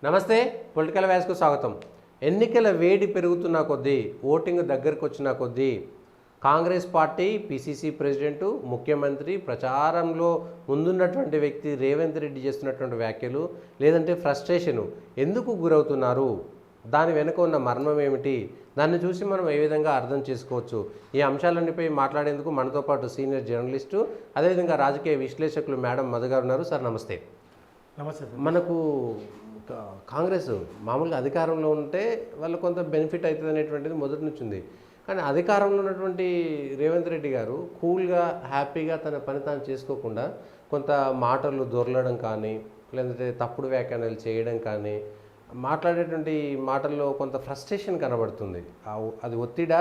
నమస్తే, పొలిటికల్ వ్యాస్కు స్వాగతం. ఎన్నికల వేడి పెరుగుతున్న కొద్దీ, ఓటింగ్ దగ్గరకు వచ్చిన కొద్దీ కాంగ్రెస్ పార్టీ పిసిసి ప్రెసిడెంటు, ముఖ్యమంత్రి ప్రచారంలో ముందున్నటువంటి వ్యక్తి రేవంత్ రెడ్డి చేస్తున్నటువంటి వ్యాఖ్యలు లేదంటే ఫ్రస్ట్రేషను ఎందుకు గురవుతున్నారు, దాని వెనుక ఉన్న మర్మం ఏమిటి, దాన్ని చూసి మనం ఏ విధంగా అర్థం చేసుకోవచ్చు, ఈ అంశాలన్నిపై మాట్లాడేందుకు మనతో పాటు సీనియర్ జర్నలిస్టు అదేవిధంగా రాజకీయ విశ్లేషకులు మేడం మధు గారు ఉన్నారు. సార్ నమస్తే. నమస్తే. మనకు కాంగ్రెస్ మామూలుగా అధికారంలో ఉంటే వాళ్ళు కొంత బెనిఫిట్ అవుతుంది అనేటువంటిది మొదటి నుంచి ఉంది. కానీ అధికారంలో ఉన్నటువంటి రేవంత్ రెడ్డి గారు కూల్గా హ్యాపీగా తన పని తాను చేసుకోకుండా కొంత మాటలు దొరలడం కానీ లేదంటే తప్పుడు వ్యాఖ్యానాలు చేయడం కానీ మాట్లాడేటువంటి మాటల్లో కొంత ఫ్రస్ట్రేషన్ కనబడుతుంది. అది ఒత్తిడా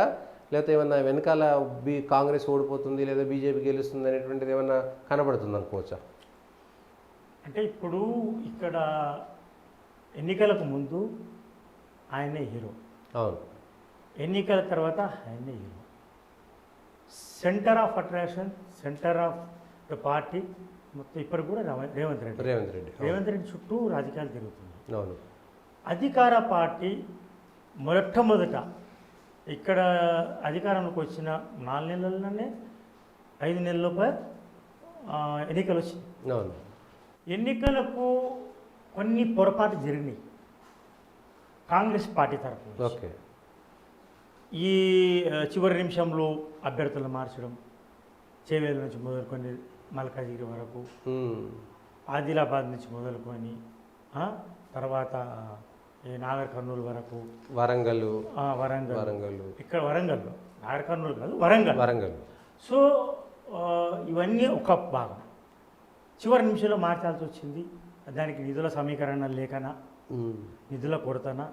లేకపోతే ఏమన్నా వెనకాల కాంగ్రెస్ ఓడిపోతుంది లేదా బీజేపీ గెలుస్తుంది అనేటువంటిది ఏమన్నా కనబడుతుంది అనుకోవచ్చా? అంటే ఇప్పుడు ఇక్కడ ఎన్నికలకు ముందు ఆయనే హీరో, అవును, ఎన్నికల తర్వాత ఆయనే hero. Centre of attraction, centre of the party మొత్తం ఇప్పటికి కూడా రేవంత్ రెడ్డి చుట్టూ రాజకీయాలు జరుగుతుంది. అవును, అధికార పార్టీ మొట్టమొదట ఇక్కడ అధికారంలోకి వచ్చిన 4 నెలల్లోనే 5 నెలలలోపే ఎన్నికలు వచ్చింది. అవును, ఎన్నికలకు కొన్ని పొరపాటు జరిగినాయి కాంగ్రెస్ పార్టీ తరఫున. ఓకే, ఈ చివరి నిమిషంలో అభ్యర్థులను మార్చడం, చేవేల నుంచి మొదలుకొని మల్కాజిగిరి వరకు, ఆదిలాబాద్ నుంచి మొదలుకొని తర్వాత ఈ నాగర్ కర్నూలు వరకు, వరంగల్, ఇక్కడ వరంగల్, నాగర్ కర్నూలు కాదు వరంగల్. సో ఇవన్నీ ఒక భాగం. చివరి నిమిషంలో మార్చాల్సి వచ్చింది. దానికి నిధుల సమీకరణ లేకనా, నిధుల కొరతనా,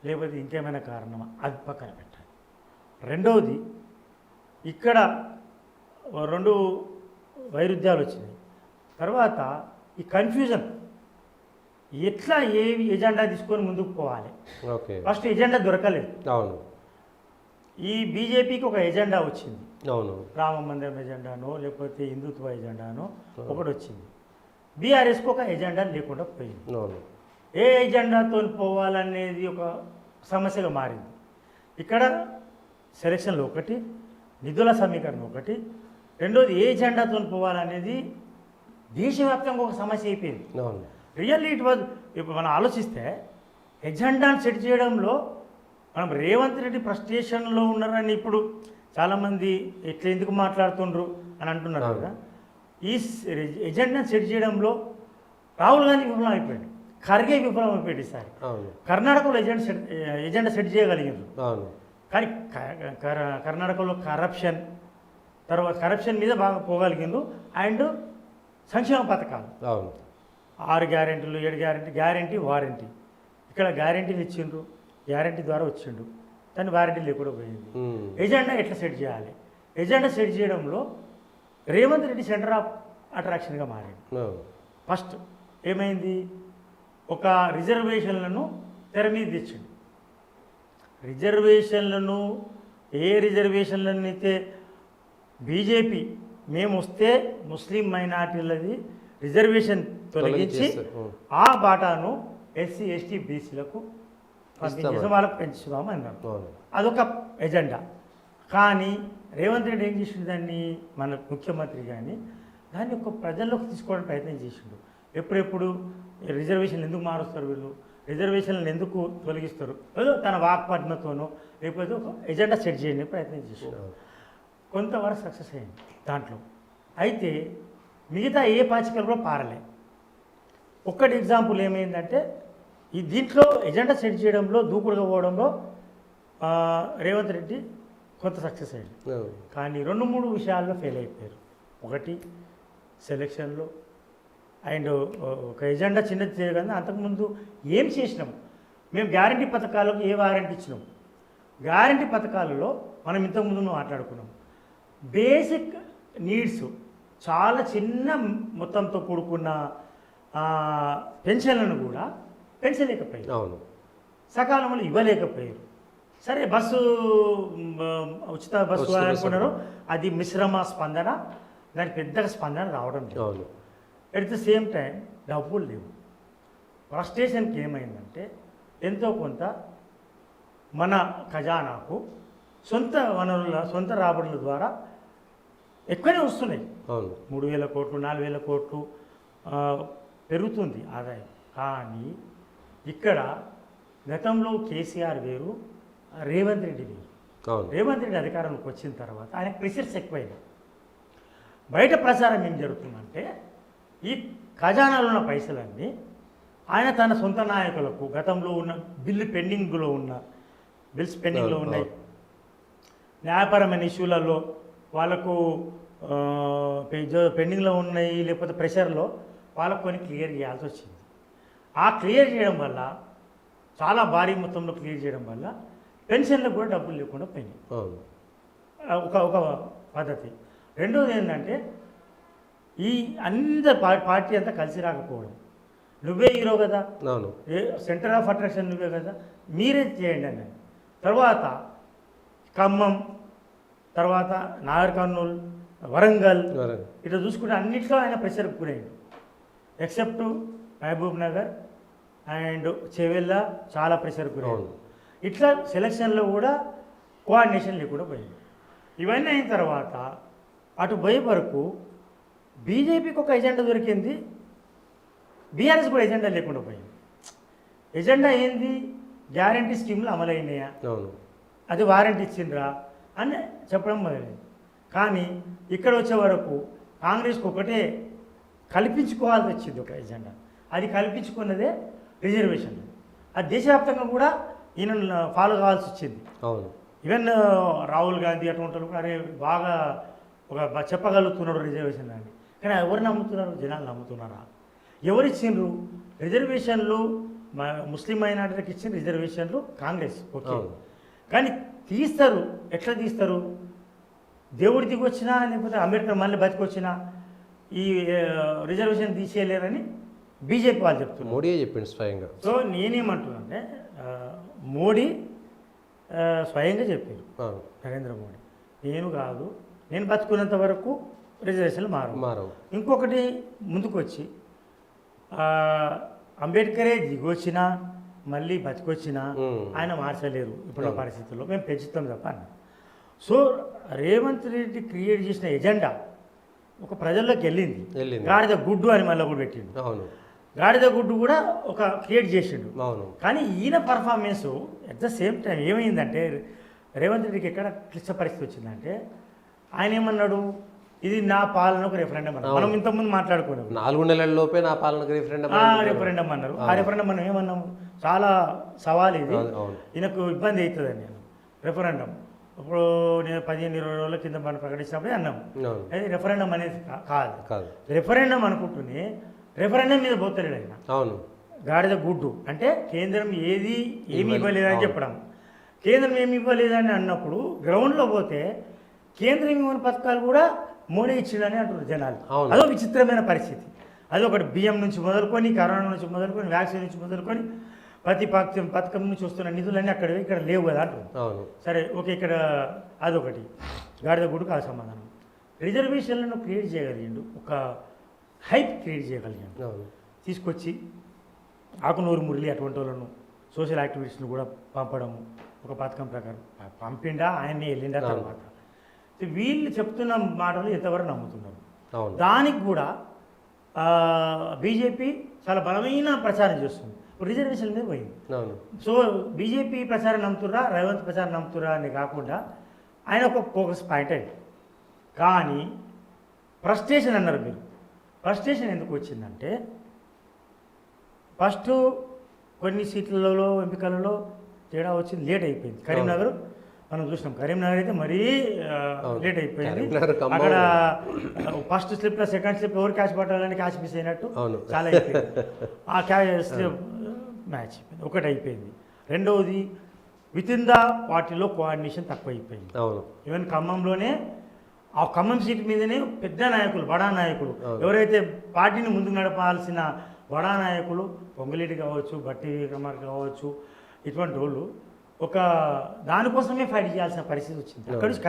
లేకపోతే ఇంకేమైనా కారణమా, అది పక్కన పెట్టాలి. రెండవది, ఇక్కడ 2 వైరుధ్యాలు వచ్చినాయి. తర్వాత ఈ కన్ఫ్యూజన్, ఎట్లా ఏ ఎజెండా తీసుకొని ముందుకు పోవాలి. ఫస్ట్ ఎజెండా దొరకలేదు. అవును, ఈ బీజేపీకి ఒక ఎజెండా వచ్చింది. అవును, రామ మందిరం ఎజెండానో లేకపోతే హిందుత్వ ఎజెండానో ఒకటి వచ్చింది. బీఆర్ఎస్కి ఒక ఎజెండా లేకుండా పోయింది. ఏ ఎజెండాతో పోవాలనేది ఒక సమస్యగా మారింది. ఇక్కడ సెలక్షన్లు ఒకటి, నిధుల సమీకరణ ఒకటి, రెండోది ఏ ఎజెండాతో పోవాలనేది దేశవ్యాప్తంగా ఒక సమస్య అయిపోయింది. Really it was. ఇప్పుడు మనం ఆలోచిస్తే ఎజెండాను సెట్ చేయడంలో మనం రేవంత్ రెడ్డి ఫ్రస్ట్రేషన్లో ఉన్నారని ఇప్పుడు చాలామంది ఎట్లా ఎందుకు మాట్లాడుతుండ్రు అని అంటున్నారు కదా. ఈ ఎజెండాను సెట్ చేయడంలో రాహుల్ గాంధీ విఫలం అయిపోయాడు, ఖర్గే విఫలం అయిపోయాడు. ఈసారి కర్ణాటకలో ఎజెండా సెట్ చేయగలిగారు. కానీ కర్ణాటకలో కరప్షన్ మీద బాగా పోగలిగిండ్రు. అండ్ సంక్షేమ పథకాలు 6 గ్యారెంటీలు 7 గ్యారెంటీ వారంటీ. ఇక్కడ గ్యారెంటీలు ఇచ్చిండ్రు, గ్యారెంటీ ద్వారా వచ్చిండు, దాని వారంటీ లేకుండా పోయింది. ఎజెండా ఎట్లా సెట్ చేయాలి, ఎజెండా సెట్ చేయడంలో రేవంత్ రెడ్డి సెంటర్ ఆఫ్ అట్రాక్షన్గా మారింది. ఫస్ట్ ఏమైంది, ఒక రిజర్వేషన్లను తెర మీద తెచ్చిండు. రిజర్వేషన్లను ఏ రిజర్వేషన్లను అయితే బీజేపీ మేము వస్తే ముస్లిం మైనార్టీలది రిజర్వేషన్ తొలగించి ఆ బాటాను ఎస్సీ ఎస్టీ బీసీలకు పంపించేసి వాళ్ళకు పెంచుదాం అన్నారు. అదొక ఎజెండా. కానీ రేవంత్ రెడ్డి ఏం చేసిండు, దాన్ని మన ముఖ్యమంత్రి కానీ దాన్ని ఒక ప్రజల్లోకి తీసుకోవడానికి ప్రయత్నం చేసిండు. ఎప్పుడెప్పుడు రిజర్వేషన్లు ఎందుకు మారుస్తారు, వీళ్ళు రిజర్వేషన్లను ఎందుకు తొలగిస్తారు, ఏదో తన వాక్పద్మతోనో లేకపోతే ఒక ఎజెండా సెట్ చేయడానికి ప్రయత్నం చేసిండు. కొంతవరకు సక్సెస్ అయింది దాంట్లో. అయితే మిగతా ఏ పాచికలు కూడా పారలే. ఒక్కటి ఎగ్జాంపుల్ ఏమైందంటే, ఈ దీంట్లో ఎజెండా సెట్ చేయడంలో దూకుడుగా పోవడంలో రేవంత్ రెడ్డి కొంత సక్సెస్ అయ్యింది. కానీ 2-3 విషయాల్లో ఫెయిల్ అయిపోయారు. ఒకటి సెలక్షన్లో, అండ్ ఒక ఎజెండా చిన్నది చేయగానే అంతకుముందు ఏం చేసినాము, మేము గ్యారంటీ పథకాలకు ఏ వారంటీ ఇచ్చినాము. గ్యారంటీ పథకాలలో మనం ఇంతకుముందు మాట్లాడుకున్నాం, బేసిక్ నీడ్స్ చాలా చిన్న మొత్తంతో కూడుకున్న పెన్షన్లను కూడా పెంచలేకపోయారు. అవును, సకాలంలో ఇవ్వలేకపోయారు. సరే, ఉచిత బస్సు అనుకున్నారు, అది మిశ్రమ స్పందన, దానికి పెద్దగా స్పందన రావడం లేదు. ఎట్ ద సేమ్ టైం డబ్బులు లేవు. ఫ్రస్ట్రేషన్కి ఏమైందంటే ఎంతో కొంత మన ఖజానాకు సొంత వనరుల సొంత రాబడుల ద్వారా ఎక్కువనే వస్తున్నాయి. అవును 3,000 కోట్లు 4,000 కోట్లు పెరుగుతుంది ఆదాయం. కానీ ఇక్కడ గతంలో కేసీఆర్ వేరు, రేవంత్ రెడ్డి వేరు. అవును రేవంత్ రెడ్డి అధికారంలోకి వచ్చిన తర్వాత ఆయన ప్రెషర్స్ ఎక్కువైనాయి. బయట ప్రచారం ఏం జరుగుతుందంటే ఈ ఖజానాలో ఉన్న పైసలన్నీ ఆయన తన సొంత నాయకులకు గతంలో ఉన్న బిల్స్ పెండింగ్లో ఉన్నాయి, న్యాయపరమైన ఇష్యూలలో వాళ్ళకు పెండింగ్లో ఉన్నాయి, లేకపోతే ప్రెషర్లో వాళ్ళకు కొన్ని క్లియర్ చేయాల్సి వచ్చింది. ఆ క్లియర్ చేయడం వల్ల చాలా భారీ మొత్తంలో క్లియర్ చేయడం వల్ల పెన్షన్లకు కూడా డబ్బులు లేకుండా పోయినాయి. ఒక పద్ధతి. రెండోది ఏంటంటే ఈ అందరి పార్టీ అంతా కలిసి రాకపోవడం. నువ్వే హీరో కదా, సెంటర్ ఆఫ్ అట్రాక్షన్ నువ్వే కదా, మీరే చేయండి అని. తర్వాత ఖమ్మం, తర్వాత నాగర్ కర్నూలు, వరంగల్ ఇట్లా చూసుకుంటే అన్నింటిలో ఆయన ప్రెషర్కి గురయ్యాడు. ఎక్సెప్ట్ మహబూబ్ నగర్ అండ్ చెవెల్లా చాలా ప్రెషర్కి గురయ్యాడు. ఇట్లా సెలక్షన్లో కూడా కోఆర్డినేషన్ లేకుండా పోయింది. ఇవన్నీ అయిన తర్వాత అటు పోయే వరకు బీజేపీకి ఒక ఎజెండా దొరికింది, బీఆర్ఎస్ కూడా ఎజెండా లేకుండా పోయింది. ఎజెండా ఏంది? గ్యారంటీ స్కీమ్లు అమలైనాయా, అది వారంటీ ఇచ్చిండ్రా అని చెప్పడం మొదలైంది. కానీ ఇక్కడ వచ్చే వరకు కాంగ్రెస్కి ఒకటే కల్పించుకోవాల్సి వచ్చింది ఒక ఎజెండా. అది కల్పించుకున్నదే రిజర్వేషన్. అది దేశవ్యాప్తంగా కూడా ఈయన ఫాలో కావాల్సి వచ్చింది. ఈవెన్ రాహుల్ గాంధీ అటువంటి కూడా అరే బాగా ఒక చెప్పగలుగుతున్నాడు రిజర్వేషన్ అని. కానీ ఎవరు నమ్ముతున్నారు? జనాలు నమ్ముతున్నారా? ఎవరు ఇచ్చిండ్రు రిజర్వేషన్లు? ముస్లిం మైనారిటీలకు ఇచ్చిన రిజర్వేషన్లు కాంగ్రెస్, ఓకే. కానీ తీస్తారు, ఎట్లా తీస్తారు? దేవుడి దిగి వచ్చినా లేకపోతే అంబేద్కర్ మళ్ళీ బతికొచ్చినా ఈ రిజర్వేషన్ తీసేయలేరని బీజేపీ వాళ్ళు చెప్తున్నారు. మోడీ చెప్పింది స్వయంగా. సో నేనేమంటున్నా అంటే మోడీ స్వయంగా చెప్పారు, నరేంద్ర మోడీ. నేను కాదు, నేను బతుకున్నంత వరకు రిజర్వేషన్లు మారవు. ఇంకొకటి ముందుకు వచ్చి అంబేద్కరే దిగొచ్చినా మళ్ళీ బతికొచ్చినా ఆయన మార్చలేరు ఇప్పుడున్న పరిస్థితుల్లో, మేము పెంచుతాం తప్ప అన్న. సో రేవంత్ రెడ్డి క్రియేట్ చేసిన ఎజెండా ఒక ప్రజల్లోకి వెళ్ళింది. గాడిద గుడ్డు అని మళ్ళీ కూడా పెట్టిండు. గాడిద గుడ్డు కూడా ఒక క్రియేట్ చేసిండు. కానీ ఈయన performance at the same time ఏమైందంటే రేవంత్ రెడ్డికి ఎక్కడ క్లిష్ట పరిస్థితి వచ్చిందంటే ఆయన ఏమన్నాడు, ఇది నా పాలనకు రెఫరెండం అన్నారు. మనం ఇంతకుముందు మాట్లాడుకున్నాం 4 నెలల్లోపే నా పాలనకు రెఫరెండం అన్నారు. ఆ రెఫరెండం మనం ఏమన్నాము, చాలా సవాల్ ఇది, ఈయనకు ఇబ్బంది అవుతుందని రెఫరెండం. ఇప్పుడు నేను 15-20 రోజుల కింద మనం ప్రకటించినప్పుడే అన్నాము అది రెఫరెండం అనేది కాదు. రెఫరెండం అనుకుంటూనే రెఫరెండం మీద పోతాడు ఆయన. గాడిద గుడ్డు అంటే కేంద్రం ఏమి ఇవ్వలేదని చెప్పడం. కేంద్రం ఏమి ఇవ్వలేదని అన్నప్పుడు గ్రౌండ్లో పోతే కేంద్రం ఇవ్వని పథకాలు కూడా మోడీ ఇచ్చిండని అంటారు జనాలు. అదొక విచిత్రమైన పరిస్థితి. అదొకటి బియ్యం నుంచి మొదలుకొని, కరోనా నుంచి మొదలుకొని, వ్యాక్సిన్ నుంచి మొదలుకొని ప్రతి పథకం నుంచి వస్తున్న నిధులన్నీ ఇక్కడ లేవు కదా అంటారు. సరే ఓకే, ఇక్కడ అదొకటి గాడిద గుడ్డుకు ఆ సమాధానం. రిజర్వేషన్లను క్రియేట్ చేయగలిగిండు, ఒక హైప్ క్రియేట్ చేయగలిగాడు. తీసుకొచ్చి ఆకునూరు మురళి అటువంటి వాళ్ళను సోషల్ యాక్టివిటీస్ను కూడా పంపడము ఒక పథకం ప్రకారం పంపిండా, ఆయన్ని వెళ్ళిండా. తర్వాత వీళ్ళు చెప్తున్న మాటలు ఎంతవరకు నమ్ముతున్నారు? దానికి కూడా బీజేపీ చాలా బలమైన ప్రచారం చేస్తుంది. ఇప్పుడు రిజర్వేషన్ మీద పోయింది. సో బీజేపీ ప్రచారం నమ్ముతురా, రేవంత్ ప్రచారం నమ్ముతురా అని కాకుండా ఆయన ఒక ఫోకస్ పాయింట్ అయింది. కానీ ఫ్రస్ట్రేషన్ అన్నారు మీరు. ఫ్రస్ట్రేషన్ ఎందుకు వచ్చిందంటే ఫస్ట్ కొన్ని సీట్లలో ఎంపికలలో తేడా వచ్చింది, లేట్ అయిపోయింది. కరీంనగర్ మనం చూసినాం, కరీంనగర్ అయితే మరీ లేట్ అయిపోయింది. అక్కడ ఫస్ట్ స్లిప్లో సెకండ్ స్లిప్ ఎవరు క్యాచ్ పట్టాలని క్యాచ్ మిస్ అయినట్టు చాలా అయిపోయింది. ఆ క్యాచ్ మ్యాచ్ ఒకటి అయిపోయింది. రెండవది విత్ ఇన్ ద పార్టీలో కోఆర్డినేషన్ తక్కువ అయిపోయింది. ఈవెన్ ఖమ్మంలోనే ఆ ఖమ్మం సీట్ మీదనే పెద్ద నాయకులు, బడా నాయకులు, ఎవరైతే పార్టీని ముందుకు నడపాల్సిన బడా నాయకులు, పొంగులేటి కావచ్చు, బట్టి విక్రమార్ కావచ్చు, ఇటువంటి వాళ్ళు ఒక దానికోసమే ఫైట్ చేయాల్సిన పరిస్థితి వచ్చింది. అక్కడి నుంచి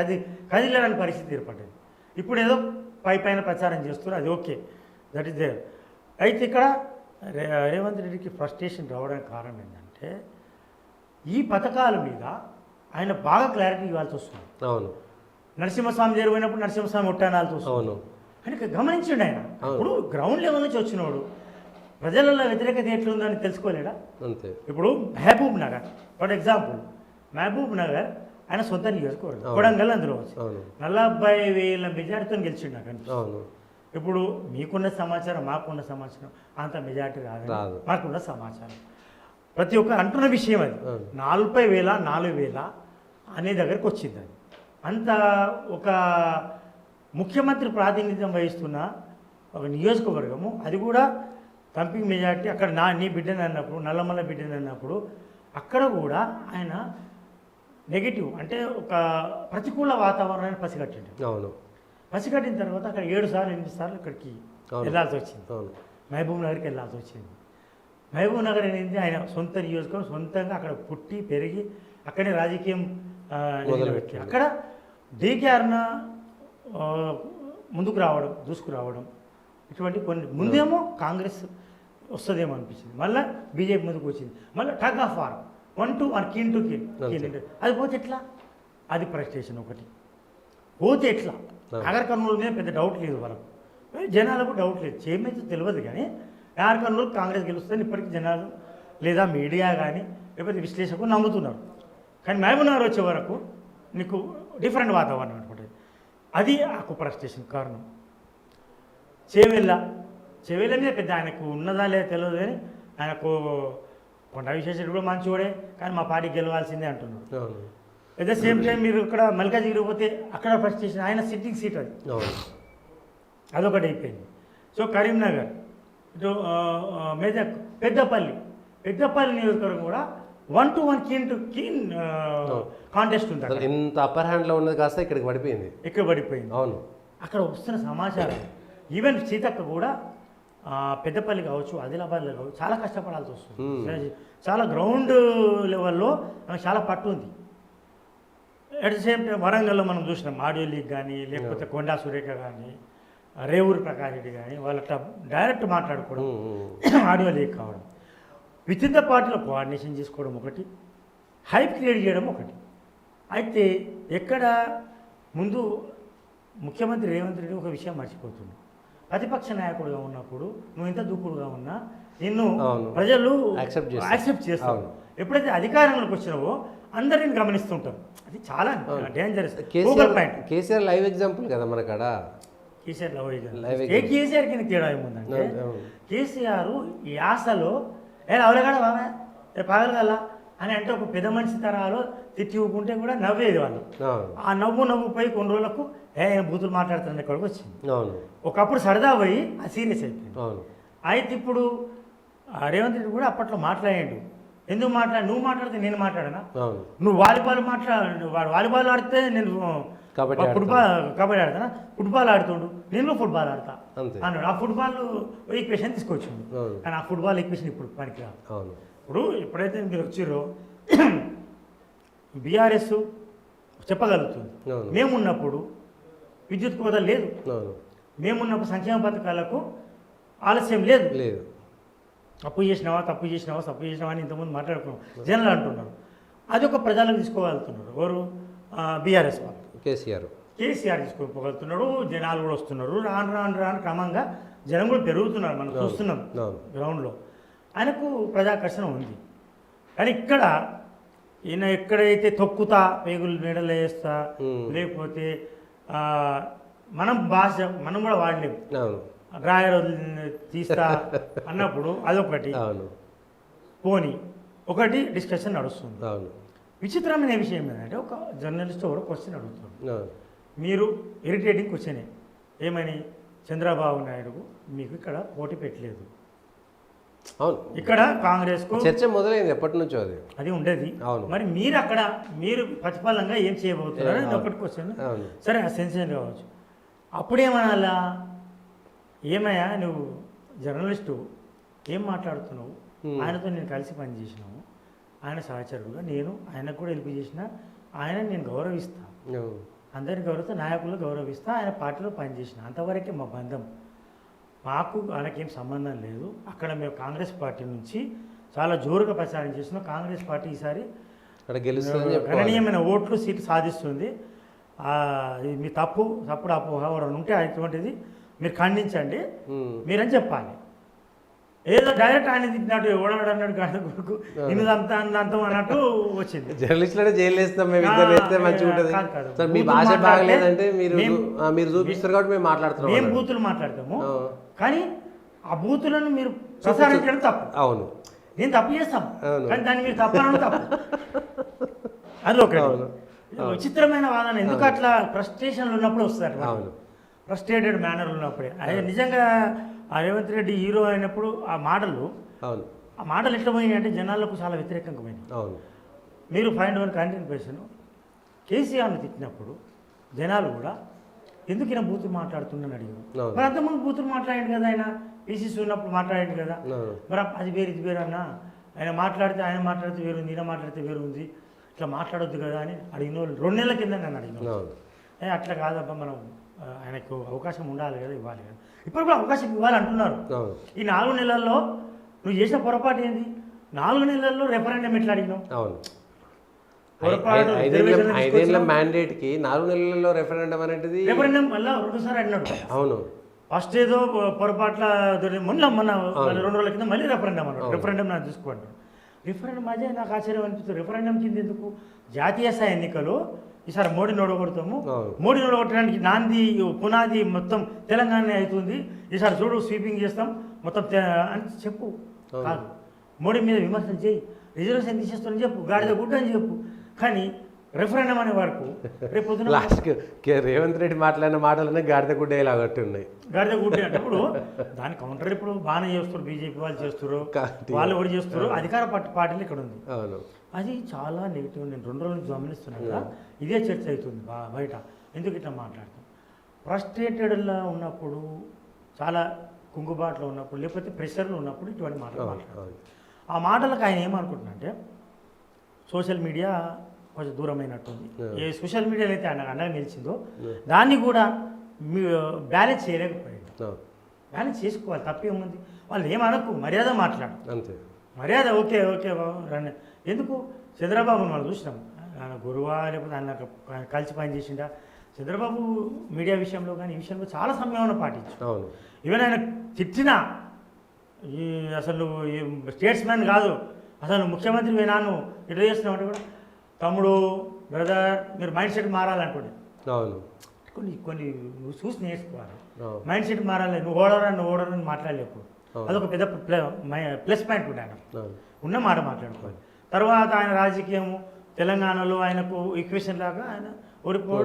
కదిలేని పరిస్థితి ఏర్పడ్డది. ఇప్పుడు ఏదో పైన ప్రచారం చేస్తున్నారు, అది ఓకే, దట్ ఈస్ దేర్. అయితే ఇక్కడ రేవంత్ రెడ్డికి ఫ్రస్ట్రేషన్ రావడానికి కారణం ఏంటంటే ఈ పథకాల మీద ఆయన బాగా క్లారిటీ ఇవ్వాల్సి వస్తుంది. అవును, నరసింహస్వామి జరిగినప్పుడు నరసింహస్వామి ఒట్టానాల్సి వస్తుంది. అవును, ఆయన గమనించండి. ఆయన ఇప్పుడు గ్రౌండ్ లెవెల్ నుంచి వచ్చినవాడు ప్రజలలో వ్యతిరేకత ఎట్లుందని తెలుసుకోలేడా? అంతే. ఇప్పుడు మహబూబ్ నగర్ ఫర్ ఎగ్జాంపుల్, మహబూబ్ నగర్ ఆయన సొంత నియోజకవర్గం, కొడంగల్ అందులో వచ్చి 40,000 మెజార్టీతో గెలిచిండు నాకు అనిపిస్తుంది. అవును. ఇప్పుడు మీకున్న సమాచారం మాకున్న సమాచారం అంత మెజార్టీ రాదు, మాకున్న సమాచారం ప్రతి ఒక్క అంటున్న విషయం అది 40,000 4,000 అనే దగ్గరకు వచ్చింది. అది అంత ఒక ముఖ్యమంత్రి ప్రాతినిధ్యం వహిస్తున్న ఒక నియోజకవర్గము, అది కూడా తంపింగ్ మెజార్టీ. అక్కడ నీ బిడ్డని అన్నప్పుడు, నల్లమల్ల బిడ్డని అన్నప్పుడు అక్కడ కూడా ఆయన నెగిటివ్ అంటే ఒక ప్రతికూల వాతావరణాన్ని పసిగట్టిండు. అవును. పసిగట్టిన తర్వాత అక్కడ 7 సార్లు 8 సార్లు ఇక్కడికి వెళ్ళాల్సి వచ్చింది. మహబూబ్ నగర్కి వెళ్ళాల్సి వచ్చింది. మహబూబ్ నగర్ అనేది ఆయన సొంత నియోజకవర్గం, సొంతంగా అక్కడ పుట్టి పెరిగి అక్కడే రాజకీయం మొదలుపెట్టి అక్కడ డీకేఆర్న ముందుకు రావడం, దూసుకురావడం, ఇటువంటి కొన్ని ముందేమో కాంగ్రెస్ వస్తుందేమో అనిపించింది, మళ్ళీ బీజేపీ ముందుకు వచ్చింది, మళ్ళీ tug of war 1 to 1 keen to keen. అది పోతే ఎట్లా? అది ఫ్రస్ట్రేషన్ ఒకటి. పోతే ఎట్లా? నాగర్ కర్నూలు మీద పెద్ద డౌట్ లేదు వాళ్ళకు, జనాలకు డౌట్ లేదు, ఏమైతే తెలియదు. కానీ నాగర్ కర్నూలు కాంగ్రెస్ గెలుస్తుందని ఇప్పటికీ జనాలు లేదా మీడియా కానీ లేకపోతే విశ్లేషకులు నమ్ముతున్నారు. కానీ మహబూబ్ నగర్ వచ్చే వరకు నీకు డిఫరెంట్ వాతావరణం అనుకుంటుంది. అది ఆ ఫ్రస్ట్రేషన్ కారణం. చేవేళ్ళ మీద పెద్ద ఆయనకు ఉన్నదా లేదా తెలియదు, కానీ ఆయనకు కొండ విశేషుడు కూడా మంచివాడే, కానీ మా పార్టీ గెలవాల్సిందే అంటున్నాడు. అట్ ద సేమ్ టైం మీరు ఇక్కడ మల్కాజిగిరి పోతే అక్కడ ఫ్రస్ట్రేషన్, ఆయన సిట్టింగ్ సీట్ అది, అదొకటి అయిపోయింది. సో కరీంనగర్, ఇటు మెదక్, పెద్దపల్లి నియోజకవర్గం కూడా 1 to 1 keen to keen contest ఉంది. ఇంత అప్పర్ హ్యాండ్లో ఉన్నది కాస్త ఇక్కడికి పడిపోయింది, ఇక్కడ పడిపోయింది. అవును. అక్కడ వస్తున్న సమాచారం ఈవెన్ సీతక్క కూడా పెద్దపల్లి కావచ్చు, ఆదిలాబాద్లో కావచ్చు చాలా కష్టపడాల్సి వస్తుంది. చాలా గ్రౌండ్ లెవెల్లో చాలా పట్టు ఉంది. అట్ ద సేమ్ టైం వరంగల్లో మనం చూసినాం ఆడియో లీగ్ కానీ, లేకపోతే కొండా సురేఖ కానీ, రేవూరు ప్రకాష్ రెడ్డి కానీ, వాళ్ళ డైరెక్ట్ మాట్లాడుకోవడం, ఆడియో లీగ్ కావడం, విత్ ఇన్ ద పార్టీలో కోఆర్డినేషన్ చేసుకోవడం ఒకటి, హైప్ క్రియేట్ చేయడం ఒకటి. అయితే ఎక్కడ ముందు ముఖ్యమంత్రి రేవంత్ రెడ్డి ఒక విషయం మర్చిపోతుంది. ప్రతిపక్ష నాయకుడుగా ఉన్నప్పుడు నువ్వు ఇంత దూకుడుగా ఉన్నా నిన్ను ప్రజలు యాక్సెప్ట్ చేస్తారు. ఎప్పుడైతే అధికారంలోకి వచ్చినావో అందరిని గమనిస్తుంటారు. అది చాలా డేంజరస్. కేసీఆర్ లైవ్ ఎగ్జాంపుల్ కదా మనకాడ. కేసీఆర్ కేసీఆర్ కింద తేడా ఏముందంటే, కేసీఆర్ యాసలో అవలేగాడ బాగా పగలగల అని అంటే ఒక పెద్ద మనిషి తరాలో తిట్టి ఊకుంటే కూడా నవ్వేది వాళ్ళు. ఆ నవ్వుపై కొన్ని రోజులకు బూతులు మాట్లాడుతున్న ఇక్కడికి వచ్చింది. ఒకప్పుడు సరదా పోయి ఆ సీరియస్ అయిపోయింది. అయితే ఇప్పుడు రేవంత్ రెడ్డి కూడా అప్పట్లో మాట్లాడాడు. ఎందుకు నువ్వు మాట్లాడితే నేను మాట్లాడనా? నువ్వు వాడు వాలీబాల్ ఆడితే నేను కబడ్డీ ఆడతానా? ఫుట్బాల్ ఆడుతుండు, నేను ఫుట్బాల్ ఆడతా అన్నాడు. ఆ ఫుట్బాల్ ఈక్వేషన్ తీసుకొచ్చిండు, కానీ ఆ ఫుట్బాల్ ఈక్వేషన్ ఇప్పుడు పనికిరాదు. ఇప్పుడు ఎప్పుడైతే మీరు వచ్చిర్రో బీఆర్ఎస్ చెప్పగలుగుతుంది, మేమున్నప్పుడు విద్యుత్ కోత లేదు, మేమున్నప్పుడు సంక్షేమ పథకాలకు ఆలస్యం లేదు, తప్పు చేసినావా అని ఇంతకుముందు మాట్లాడుకున్నాం, జనాలు అంటున్నారు. అది ఒక ప్రజలకు తీసుకోగలుగుతున్నారు. ఎవరు? బీఆర్ఎస్ వాళ్ళు, కేసీఆర్ తీసుకోగలుగుతున్నాడు. జనాలు కూడా వస్తున్నారు. రాను క్రమంగా జనం కూడా పెరుగుతున్నారు, మనం చూస్తున్నాం గ్రౌండ్లో. ఆయనకు ప్రజాకర్షణ ఉంది. కానీ ఇక్కడ ఈయన ఎక్కడైతే తొక్కుతా, పేగులు నీడలు వేస్తా, లేకపోతే మనం కూడా వాడలేము, డ్రాయర్ తీస్తా అన్నప్పుడు అదొకటి పోనీ ఒకటి డిస్కషన్ నడుస్తుంది. విచిత్రమైన విషయం ఏంటంటే, ఒక జర్నలిస్ట్ కూడా క్వశ్చన్ అడుగుతుంది. మీరు ఇరిటేటింగ్ క్వశ్చనే, ఏమని? చంద్రబాబు నాయుడుకు మీకు ఇక్కడ పోటీ పెట్టలేదు, ఇక్కడ కాంగ్రెస్ కు చర్చ మొదలైంది ఎప్పటి నుంచో, అది ఉండేది. మరి మీరు ప్రతిఫలంగా ఏం చేయబోతున్నారు అనేది ఒకటి క్వశ్చన్. సరే, సెన్సిటివ్ కావచ్చు. అప్పుడేమనాలా? ఏమయ్యా నువ్వు జర్నలిస్టు, ఏం మాట్లాడుతున్నావు? ఆయనతో నేను కలిసి పనిచేసినాము, ఆయన సహచరుడుగా నేను ఆయనకు కూడా హెల్ప్ చేసిన, ఆయన నేను గౌరవిస్తా, అందరిని గౌరవిస్తా, నాయకులను గౌరవిస్తా, ఆయన పార్టీలో పనిచేసిన, అంతవరకే మా బంధం. మాకు ఆయనకేం సంబంధం లేదు. అక్కడ మేము కాంగ్రెస్ పార్టీ నుంచి చాలా జోరుగా ప్రచారం చేస్తున్నాం. కాంగ్రెస్ పార్టీ ఈసారి అక్కడ గెలుస్తుందని చెప్పాలి. గణనీయమైన ఓట్లు సీటు సాధిస్తుంది. ఇది మీ తప్పుడు అపోహ ఎవరైనా ఉంటే అటువంటిది మీరు ఖండించండి, మీరని చెప్పాలి. ఏదో డైరెక్ట్ ఆయన తిట్టినట్టు ఓడవాడు అన్నాడు గాడి కొడుకు ఇన్ని అంతం అన్నట్టు వచ్చింది. జర్నలిస్టులనే జైలు వేస్తాం మేము, ఇద్దరు వేస్తే మంచిగా ఉంటుంది సార్. మీ భాష బాగలేదంటే మీరు చూపిస్తారు కాబట్టి మేము మాట్లాడుతున్నాం. మేము బూతులు మాట్లాడతాము, కానీ ఆ బూతులను మీరు ప్రసారించడం తప్పు. అవును, నేను తప్పు చేస్తాం, కానీ దాన్ని మీరు తప్పనడం తప్పు. అది ఒకటి విచిత్రమైన వాదన. ఎందుకు అట్లా ఫ్రస్ట్రేషన్లు ఉన్నప్పుడు వస్తారు, ఫ్రస్ట్రేటెడ్ మేనర్ ఉన్నప్పుడే. అదే నిజంగా ఆ రేవంత్ రెడ్డి హీరో అయినప్పుడు ఆ మాటలు ఎట్లా పోయినాయి అంటే జనాలకు చాలా వ్యతిరేకంగా పోయినాయి. మీరు ఫైండ్ వన్ కంటిన్యూషన్ కేసీఆర్ని తిట్టినప్పుడు జనాలు కూడా ఎందుకు ఈయన బూతులు మాట్లాడుతుందని అడిగారు. మరి అంతకుముందు బూతులు మాట్లాడాడు కదా, ఆయన పీసీసీ ఉన్నప్పుడు మాట్లాడాడు కదా. మరి అది వేరు ఇది వేరు అన్న, ఆయన మాట్లాడితే వేరుంది, ఈయన మాట్లాడితే వేరుంది, ఇట్లా మాట్లాడొద్దు కదా అని అడిగిన వాళ్ళు 2 నెలల కింద నన్ను అడిగిన. అట్లా కాదబ్బా, మనం ఆయనకు అవకాశం ఉండాలి కదా, ఇవ్వాలి కదా. ఇప్పుడు కూడా అవకాశం ఇవ్వాలంటున్నారు. ఈ 4 నెలల్లో నువ్వు చేసిన పొరపాటు ఏంది? 4 నెలల్లో రెఫరెండం ఎట్లా అడిగినావు? ఐదేళ్ల మ్యాండేట్కి 4 నెలల్లో రెఫరెండం అనేది రెఫరెండం మళ్ళీ 2 సార్లు అడినాడు. అవును, ఫస్ట్ ఏదో పొరపాట్ల మొన్న 2 రోజుల కింద మళ్ళీ రెఫరెండం అన్నాడు. రెఫరెండం నాకు చూసుకుంటాడు. రెఫరెండం అదే నాకు ఆశ్చర్యం అనిపిస్తుంది. రెఫరెండం కింద ఎందుకు? జాతీయ స్థాయి ఎన్నికలు ఈసారి మోడీని ఓడగొడతాము, మోడీని ఓడగొట్టడానికి నాంది పునాది మొత్తం తెలంగాణ అవుతుంది, ఈసారి చూడు స్వీపింగ్ చేస్తాం మొత్తం అని చెప్పు. కాదు, మోడీ మీద విమర్శలు చేయి, రిజర్వేషన్ తీసేస్తామని చెప్పు, గాడిద గుడ్డ అని చెప్పు. కానీ రెఫరెండం అనే వరకు రేపు పొద్దున రేవంత్ రెడ్డి మాట్లాడిన మాటలనే గాడిద గుడ్డ లాగట్టు ఉన్నాయి. గాడిద గుడ్డ అంటే ఇప్పుడు దాని కౌంటర్ ఇప్పుడు బాగానే చేస్తారు, బీజేపీ వాళ్ళు చేస్తారు, వాళ్ళు కూడా చేస్తారు, అధికార పార్టీలు ఇక్కడ ఉంది. అది చాలా నెగిటివ్. నేను 2 రోజుల నుంచి గమనిస్తున్నాను కదా, ఇదే చర్చ అవుతుంది బయట. ఎందుకు ఇట్లా మాట్లాడతాం? ఫ్రస్ట్రేటెడ్లో ఉన్నప్పుడు, చాలా కుంగుబాటులో ఉన్నప్పుడు, లేకపోతే ప్రెషర్లో ఉన్నప్పుడు ఇటువంటి మాటలు మాట్లాడతాం. ఆ మాటలకు ఆయన ఏమనుకుంటున్నారంటే సోషల్ మీడియా కొంచెం దూరమైనట్టుంది. ఏ సోషల్ మీడియాలో అయితే ఆయన అండగా నిలిచిందో దాన్ని కూడా బ్యాలెన్స్ చేయలేకపోయాడు. బ్యాలెన్స్ చేసుకోవాలి, తప్పేముంది? వాళ్ళు ఏమనకు, మర్యాద మాట్లాడు, మర్యాద ఓకే రండి. ఎందుకు? చంద్రబాబును మనం చూసినాం, ఆయన గురువా లేకపోతే ఆయన కలిసి పని చేసిండా? చంద్రబాబు మీడియా విషయంలో కానీ ఈ విషయంలో చాలా సంయమనం పాటించు. ఈవెన్ ఆయన తిట్టినా అసలు స్టేట్స్మెన్ కాదు, అసలు ముఖ్యమంత్రి వినాను ఇట్లా చేస్తున్నామంటే కూడా తమ్ముడు బ్రదర్ మీరు మైండ్ సెట్ మారాలంటుండే. కొన్ని నువ్వు చూసి నేర్చుకోవాలి, మైండ్ సెట్ మారాలి. నువ్వు ఓడరని మాట్లాడలేప్పుడు అదొక పెద్ద ప్లస్ పాయింట్ ఉండే. ఆయన ఉన్న మాట మాట్లాడుకోవాలి. తర్వాత ఆయన రాజకీయము తెలంగాణలో ఆయనకు ఈక్వేషన్ లాగా ఆయన ఓడిపోవడం